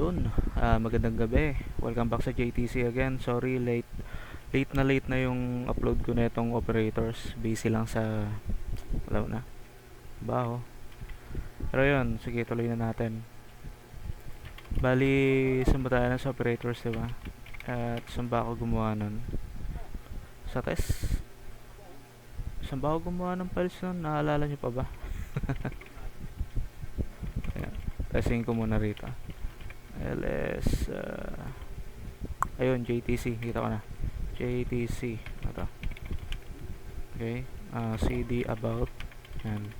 Ayun, magandang gabi. Welcome back sa JTC again. Sorry, late na yung upload ko na itong operators. Busy lang sa, wala na, baho. Pero yun, sige, tuloy na natin. Bali, saan ba tayo na sa operators, diba? At saan ba ako gumawa nun? Sa test? Saan ba ako gumawa ng files nun? Naalala nyo pa ba? Ayan, testing ko muna rito. ls, ayun, JTC, kita ko na. JTC, ito. Okay, cd about, yan.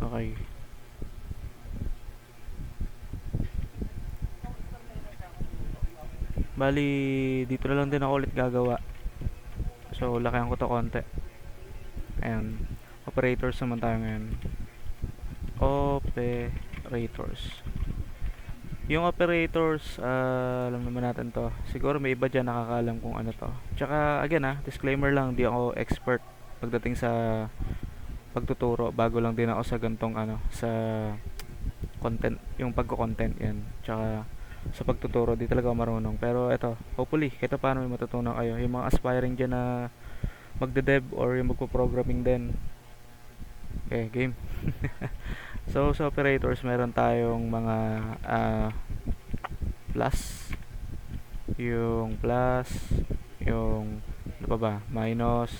Okay. Bali, dito na lang din ako ulit gagawa. So, lakihan ko to konti. Ayan. Operators naman tayo ngayon. Operators. Yung operators, alam naman natin to. Siguro may iba dyan nakakaalam kung ano to. Tsaka, again disclaimer lang, di ako expert pagdating sa pagtuturo. Bago lang din ako sa gantong sa content, yung pagko-content yan. Tsaka, sa pagtuturo, di talaga ako marunong. Pero eto, hopefully, ito paano may matutunan kayo. Yung mga aspiring dyan na magde-dev or yung magpo-programming din. Okay, game. So, sa operators, meron tayong mga plus. Yung plus, yung, ano pa ba, minus.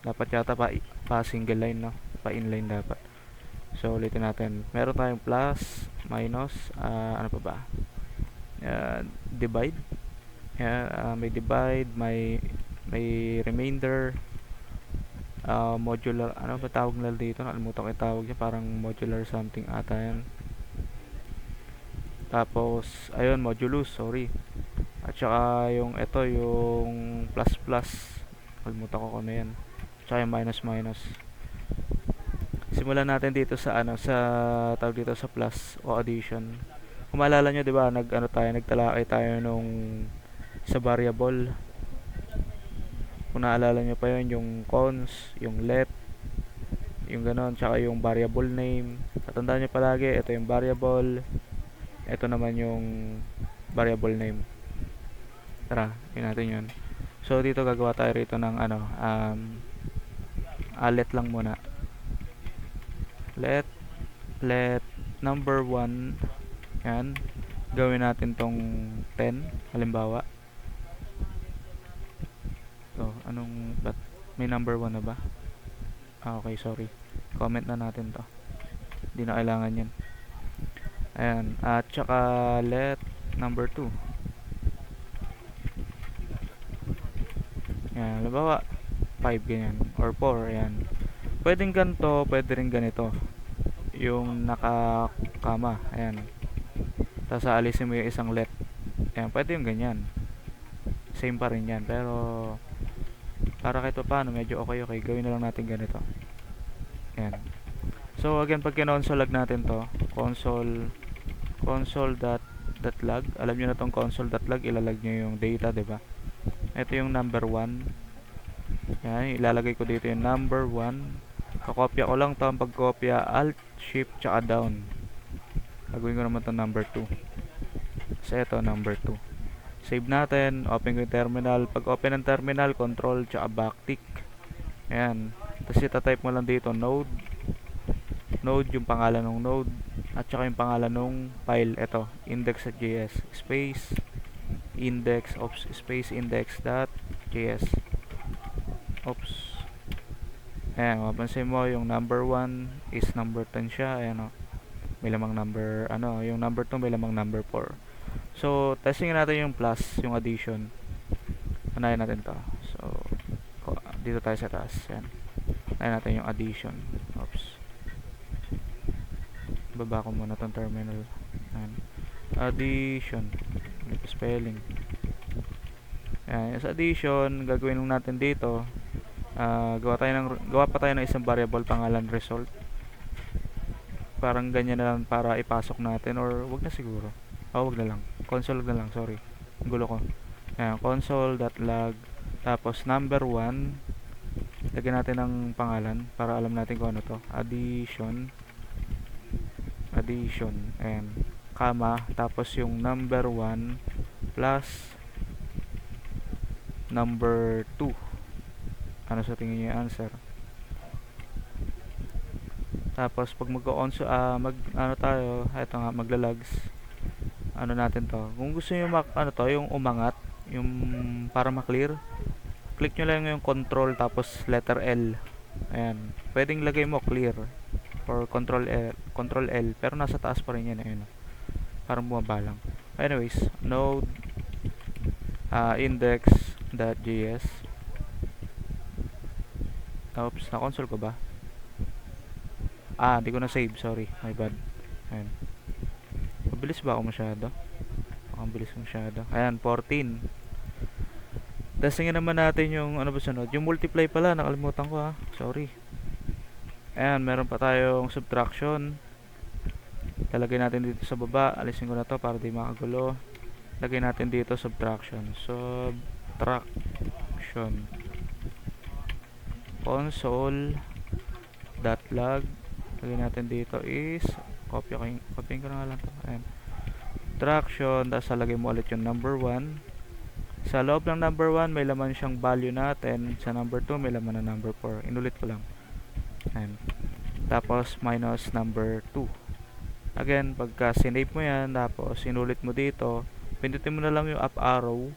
Dapat yata pa single line, no? Pa inline dapat. So, ulitin natin. Meron tayong plus, minus, ano pa ba? Divide. May divide, may remainder, modular, ano ba tawag nila dito? Nakalimutan ko yung tawag niya, parang modular something ata yan. Tapos, ayun, modulus, sorry. At saka yung ito, yung plus plus, nakalimutan ko kung ano yan. Tsaka yung minus minus. Simulan natin dito sa sa tawag dito sa plus o addition. Kung maalala nyo, di ba, nagtalakay tayo nung sa variable. Kung naalala nyo pa yun, yung cons, yung let, yung ganon, tsaka yung variable name. Tatandaan nyo palagi, ito yung variable, ito naman yung variable name. Tara, yun natin yun. So, dito gagawa tayo rito ng let lang muna. Let number 1, yan, gawin natin tong 10 halimbawa. So, ba't may number 1 na ba? Okay, sorry, comment na natin to, hindi na kailangan yan. Ayan, at saka let number 2, yan, halimbawa 5, ganyan, or 4, ayan. Pwedeng ganito, pwede rin ganito, yung nakakama, ayan. Tapos aalisin mo yung isang let. Ayan, pwede yung ganyan. Same pa rin yan. Pero, para kahit pa paano, medyo okay. Gawin na lang natin ganito. Ayan. So, again, pag kinonsolag natin to, console.log. Alam nyo na tong console.log, ilalag nyo yung data, diba? Ito yung number 1. Ayan, ilalagay ko dito yung number 1. Kakopya ko lang to. Ang pagkopya, Alt, Shift, tsaka down. Gagawin ko naman to number 2. So, ito, number 2. Save natin. Open ko yung terminal. Pag open ng terminal, control, tsaka backtick. Ayan. Tapos itatype mo lang dito, node. Node, yung pangalan ng node. At saka yung pangalan ng file. Ito, index.js. Space, index, space, index.js. Oops. Ayan, mapansin mo, yung number 1 is number 10 siya. Ayan, may lamang number, yung number 2 may lamang number 4. So, testing natin yung plus, yung addition. Unahin natin to. So, dito tayo sa taas. Yan. Unahin natin yung addition. Oops. Baba ko muna tong terminal. Yan. Addition. Ito spelling. Yan. Sa addition, gagawin lang natin dito. Gawa pa tayo ng isang variable pangalan result. Parang ganyan na lang para ipasok natin, or wag na siguro. Wag na lang. Console na lang, sorry. Gulo ko. Ayan, console.log. Tapos number 1. Lagyan natin ng pangalan para alam natin kung ano to. Addition. addition, and comma, tapos yung number 1 plus number 2. Ano sa tingin niyo yung answer? Tapos pag ano tayo, eto nga, maglalags. Ano natin to? Kung gusto niyo yung umangat, yung para ma-clear, click nyo lang yung control tapos letter L. Ayan. Pwedeng lagay mo clear or control L, pero nasa taas pa rin yan. Ayan. Parang bumaba lang. Anyways, node index.js. Oops, na-console ko ba? Di ko na save, sorry, my bad. Ayan. Mabilis ba ako masyado? Ang bilis masyado. Ayan, 14. Testingin naman natin yung ano ba sunod? Yung multiply pala, nakalimutan ko ha. Sorry. Ayan, meron pa tayong subtraction. Lalagay natin dito sa baba. Alisin ko na to para di makagulo. Lagay natin dito subtraction. Subtraction. Console.log. Lagay natin dito is copyin ko na lang to. Ayan. Subtraction, tapos lagay mo ulit yung number 1. Sa loob ng number 1 may laman siyang value natin. Sa number 2 may laman na number 4. Inulit ko lang. Ayan. Tapos minus number 2. Again, pagka sinave mo yan, tapos inulit mo dito, pindutin mo na lang yung up arrow.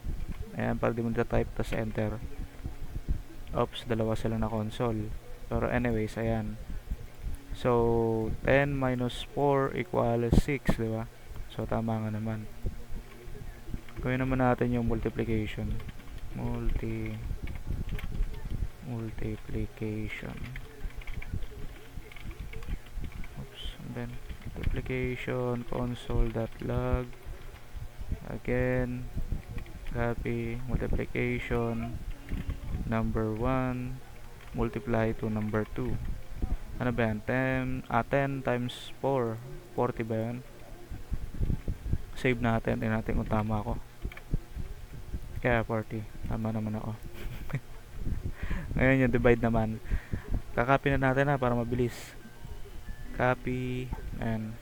Ayan, para di mo type, tapos enter. Oops, dalawa sila na console. Pero anyways, ayan. So 10 minus 4 equals 6, diba? So tama nga naman. Gawin naman natin yung multiplication. Multiplication. Oops, and then multiplication console.log. Again, copy multiplication number 1 multiply to number 2. Ano ba yan? 10 times 4. 40 ba yan? Save natin. Tingnan natin kung tama ako. Kaya 40. Tama naman ako. Ngayon yung divide naman. Kakopy na natin para mabilis. Copy. And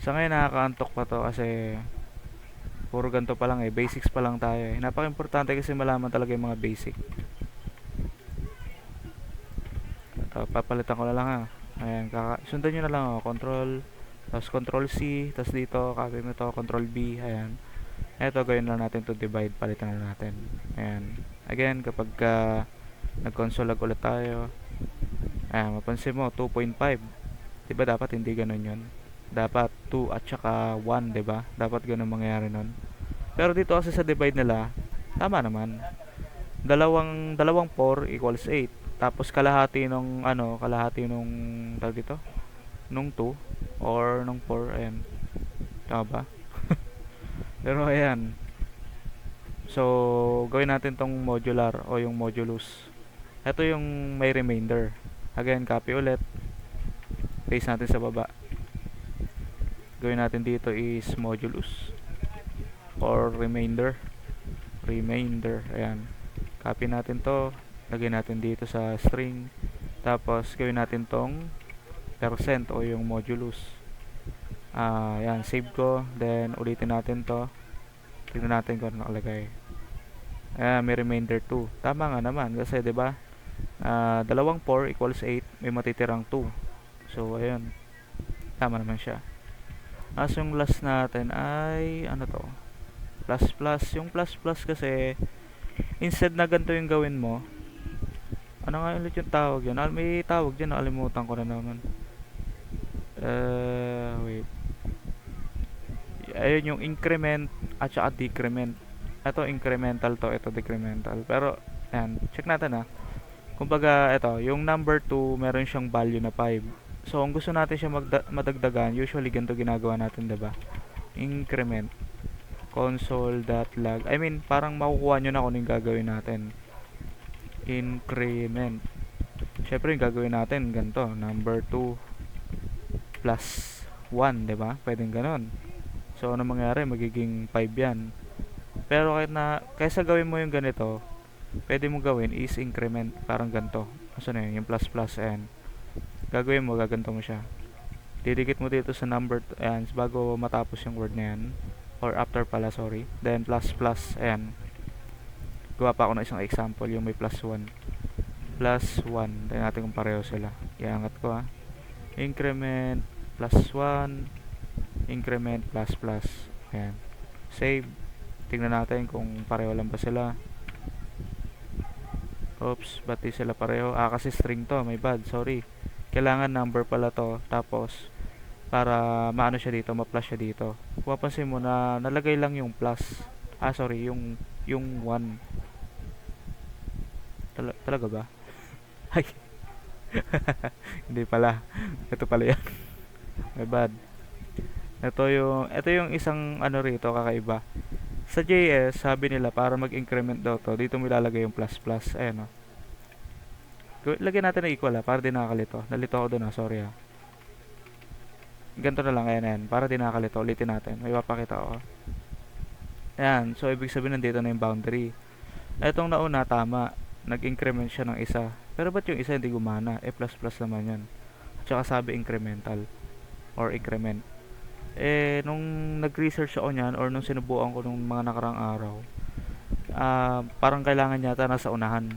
sa ngayon nakakaantok pa to kasi puro ganito pa lang basics pa lang tayo napaka-importante kasi malaman talaga yung mga basic. Ito, papalitan ko na lang ha. Ayan, sundan nyo na lang control, tapos control C, tapos dito copy mo to, control B. Ayan, eto gawin lang natin to divide, palitan na natin. Ayan, again kapag nag-console log ulit tayo, ayan, mapansin mo 2.5, diba dapat hindi ganun yun, dapat 2 at saka 1, diba dapat ganun mangyayari nun. Pero dito kasi sa divide nila tama naman, dalawang 4 equals 8, tapos kalahati nung tawag dito, nung 2 or nung 4. Ayan, tama ba? Pero ayan, so gawin natin tong modular o yung modulus. Ito yung may remainder. Again, copy ulit, paste natin sa baba. Gawin natin dito is modulus or remainder. Ayan, copy natin to, lagay natin dito sa string, tapos gawin natin tong percent o yung modulus. Yan, save ko, then ulitin natin to, tingnan natin kung ano nakalagay. Ayan, may remainder 2. Tama nga naman kasi 'di ba? Dalawang 4 equals 8, may matitirang 2. So ayun, tama naman siya. As yung last natin ay ano to, plus plus. Yung plus plus kasi instead na ganito yung gawin mo, ano nga ulit yung tawag yun? May tawag dyan, nakalimutan ko na naman. Wait, ayun yung increment at saka decrement. Ito incremental to, ito decremental. Pero ayan, check natin kumbaga ito, yung number 2 meron siyang value na 5. So kung gusto natin siya madagdagan, usually ganito ginagawa natin, diba? Increment console.log. I mean, parang makukuha nyo na kung yung gagawin natin. Increment. Syempre yung gagawin natin ganito, number 2 plus 1, diba? Pwedeng ganon. So ano mangyari? Magiging 5 yan. Pero kaysa gawin mo yung ganito, pwede mo gawin is increment, parang ganito. So na yun, yung plus plus and gagawin mo, gaganto mo siya. Didikit mo dito sa number, ayan, bago matapos yung word na yan. Or after pala, sorry. Then plus plus, ayan. Gawa pa ako ng isang example, yung may plus 1. Plus 1. Tingnan natin kung pareho sila. Iangat ko ha. Increment plus 1. Increment plus plus. Ayan. Save. Tingnan natin kung pareho lang ba sila. Oops, ba't di sila pareho? Kasi string to, my bad, sorry. Kailangan number pala to. Tapos para maano siya dito, ma-plus siya dito. Kung mapansin mo na nalagay lang yung plus. Sorry, yung 1. Talaga ba? Ay. Hindi pala. Ito pala yan. My bad. Ito yung isang ano rito kakaiba. Sa JS, sabi nila para mag-increment daw to, dito mo ilalagay yung plus plus. Ayan o. Lagyan natin na equal para di nakakalito. Nalito ako dun sorry Ganito na lang, ayan. Para di nakakalito, ulitin natin. May papakita ko. Ayan, so ibig sabihin nandito na yung boundary. Etong nauna, tama. Nag-increment siya ng isa. Pero ba't yung isa hindi gumana? Plus plus naman yan. At saka sabi incremental. Or increment. Nung nag-research ako niyan, or nung sinubukan ko nung mga nakarang araw, parang kailangan yata nasa unahan.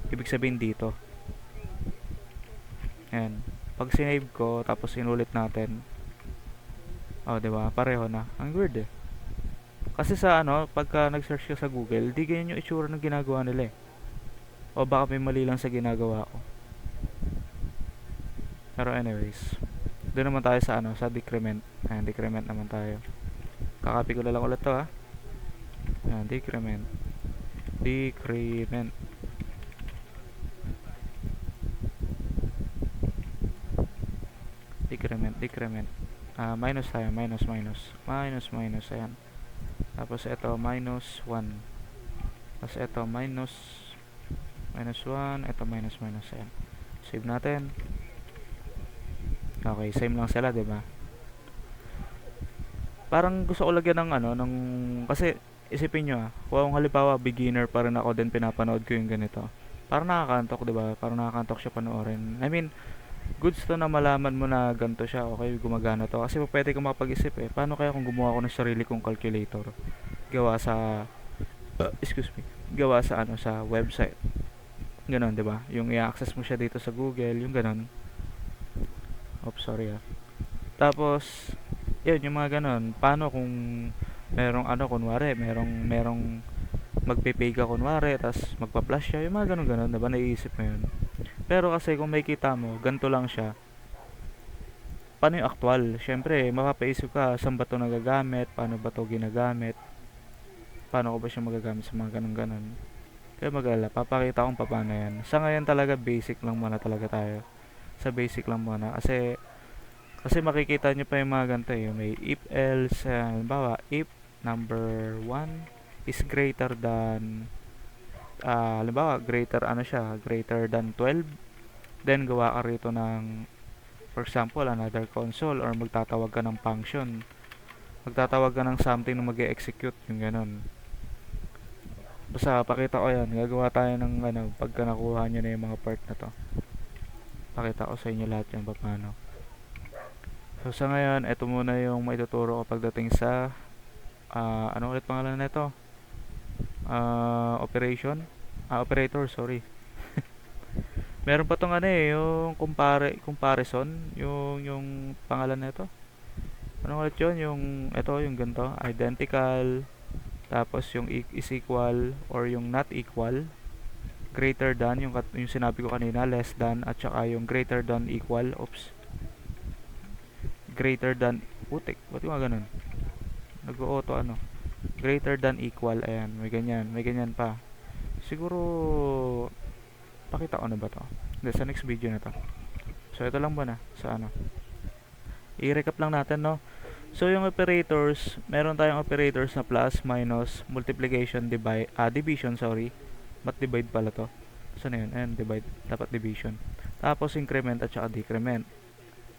Ibig sabihin dito. Ayan. Pag sinave ko, tapos inulit natin. Diba? Pareho na. Ang weird Kasi sa pagka nag-search ka sa Google, di ganyan yung itsura ng ginagawa nila O baka may mali lang sa ginagawa ko. Pero anyways, doon naman tayo sa sa decrement. Ayan, decrement naman tayo. Kakopy ko lang ulit to Ayan, decrement. Decrement. Decrement. Minus tayo, minus. Ayan. Tapos ito, minus 1. Tapos ito, minus 1. Ito, minus. Ayan. Save natin. Okay, same lang sila, diba? Parang gusto ko lagyan ng kasi isipin nyo kung halimbawa beginner pa rin ako, then pinapanood ko yung ganito. Parang nakakantok, diba? Parang nakakantok siya panoorin. I mean, goods to na malaman mo na ganito siya, okay, gumagana to. Kasi pwede kang makapag-isip paano kaya kung gumawa ko ng sarili kong calculator gawa sa gawa sa sa website. Ganon, 'di ba? Yung i-access mo siya dito sa Google, yung ganon. Oops, sorry Tapos, yun, yung mga ganon. Paano kung merong kunwari, merong magpe-pay ka kunwari, tas magpa-flash siya, yung mga ganon, diba? Naiisip mo yun. Pero kasi kung may kita mo, ganito lang siya. Paano yung actual? Siyempre, mapapaisip ka, saan ba ito nagagamit? Paano ba ito ginagamit? Paano ko ba siya magagamit sa mga ganon-ganon? Kaya mag-alala, papakita kong paano yan. Sa ngayon talaga, basic lang muna talaga tayo. Sa basic lang muna. Kasi makikita nyo pa yung mga ganito may if else, halimbawa, if number 1 is greater than halimbawa greater than 12, then gawa ka rito ng for example another console, or magtatawag ka ng function, magtatawag ka ng something na mag-execute, yung ganon. Basta pakita ko yan, gagawa tayo ng pagka nakuha nyo na yung mga part na to, pakita ko sa inyo lahat yan paano. So sa ngayon, ito muna yung maituturo ko pagdating sa ano ulit pangalan na ito, operator, sorry. Meron pa tong yung comparison, yung pangalan na ito. Ano ulit yun? Yung ganito, identical, tapos yung is equal or yung not equal, greater than, yung sinabi ko kanina, less than, at saka yung greater than equal, greater than, putik, ba't yung ganun? Nag-auto greater than equal, ayan, may ganyan pa. Siguro pakita ko na ba to? Sa next video na to. So ito lang ba sa i-recap lang natin So yung operators, meron tayong operators na plus, minus, multiplication, division, sorry. Ba't divide pala to? Saan yun? Ayan, divide, dapat division. Tapos increment at saka decrement.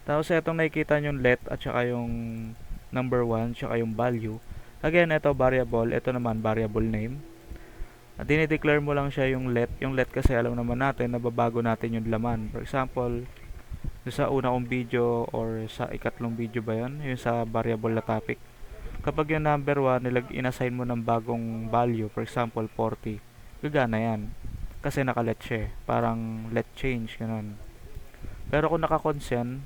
Tapos itong nakikita nyo let at saka yung number 1 saka yung value. Again, ito variable, ito naman variable name. At dinideclare mo lang siya yung let. Yung let kasi alam naman natin, nababago natin yung laman. For example, Sa una kong video or sa ikatlong video ba yun? Yung sa variable na topic. Kapag yung number 1, inassign mo ng bagong value, for example, 40, gagana yan. Kasi naka-let siya eh. Parang let change, ganun. Pero kung naka-cons yan,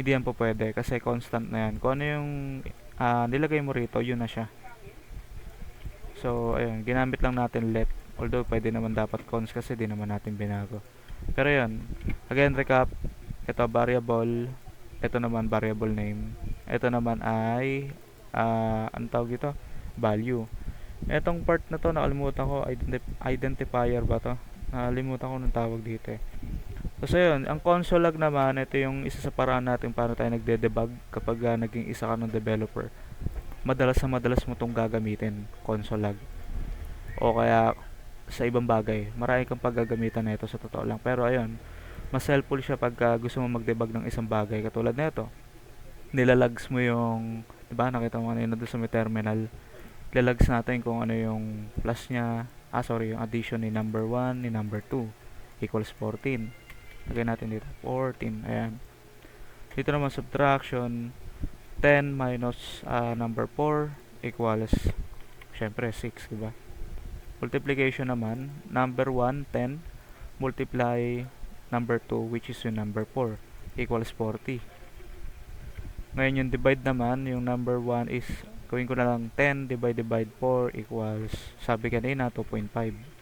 hindi yan po pwede kasi constant na yan. Kung ano yung nilagay mo rito, yun na siya. So, ayun, ginamit lang natin let. Although, pwede naman dapat cons kasi di naman natin binago. Pero yun, again, recap. Ito, variable. Ito naman, variable name. Ito naman ay, ang tawag ito? Value. Etong part na to, nakalimutan ko, identifier ba to? Nakalimutan ko ng tawag dito eh. So, yun, ang console log naman, ito yung isa sa paraan natin paano tayo nagde-debug kapag naging isa ka ng developer. Madalas mo itong gagamitin, console log. O kaya, sa ibang bagay, marami kang paggagamitan na ito sa totoo lang. Pero ayun, mas helpful siya pag gusto mo mag-debug ng isang bagay. Katulad na ito, nilalags mo yung, diba, nakita mo kanina doon sa may terminal. Nilalags natin kung ano yung plus niya, yung addition ni number 1, ni number 2, equals 14. Lagay natin dito, 14, ayan. Dito naman subtraction, 10 minus number 4 equals, syempre 6, diba? Multiplication naman, number 1, 10, multiply number 2, which is yung number 4, equals 40. Ngayon yung divide naman, yung number 1 is, gawin ko na lang 10 divide 4 equals, sabi kanina 2.5.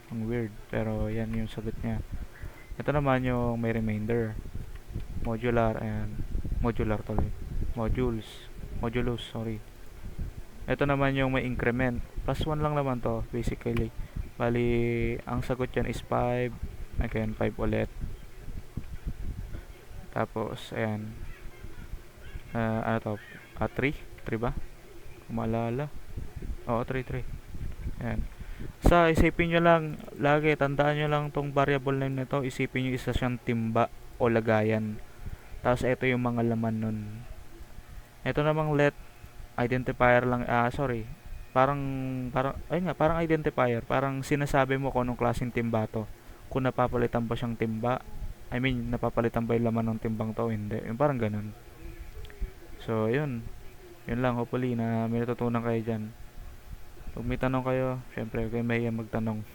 Ang weird, pero yan yung sagot niya. Ito naman yung may remainder. Modular, ayan. Modular tuloy. Modulus, sorry. Ito naman yung may increment. Plus 1 lang naman to, basically. Bali, ang sagot yan is 5. Again, 5 ulit. Tapos, ayan. Ano to? 3? 3 ba? Kung maalala. Oo, 3. Ayan. Isipin nyo lang, lagi, tandaan nyo lang tong variable name na to. Isipin nyo isa siyang timba o lagayan. Tapos, ito yung mga laman nun. Ito namang let, identifier lang, parang identifier. Parang sinasabi mo kung anong klaseng timba to. Kung napapalitan ba siyang timba. Napapalitan ba yung laman ng timbang to? Hindi. Yung parang ganun. So, yun. Yun lang, hopefully, na may natutunan kayo dyan. Pag may tanong kayo, syempre, kayo may magtanong.